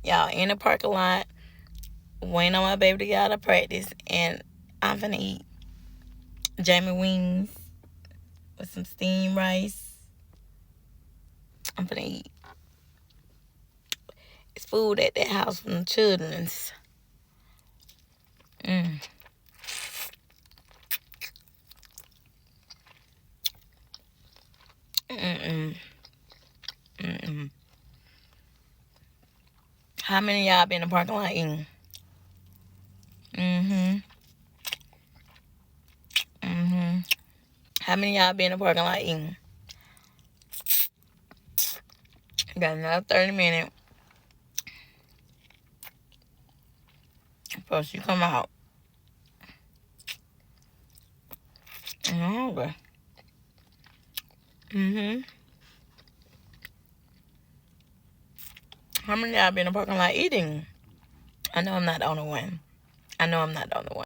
Y'all in the parking lot, waiting on my baby to get out of practice, and I'm finna eat Jamie wings with some steamed rice. I'm finna eat. It's food at that house from the children's. Mm. Mm-mm. Mm-mm. How many of y'all been in the parking lot eating? Mm-hmm. Mm-hmm. How many of y'all been in the parking lot eating? Got another 30 minutes before you come out. I'm hungry. Mm-hmm. How many of y'all been in the parking lot eating? I know I'm not the only one. I know I'm not the only one.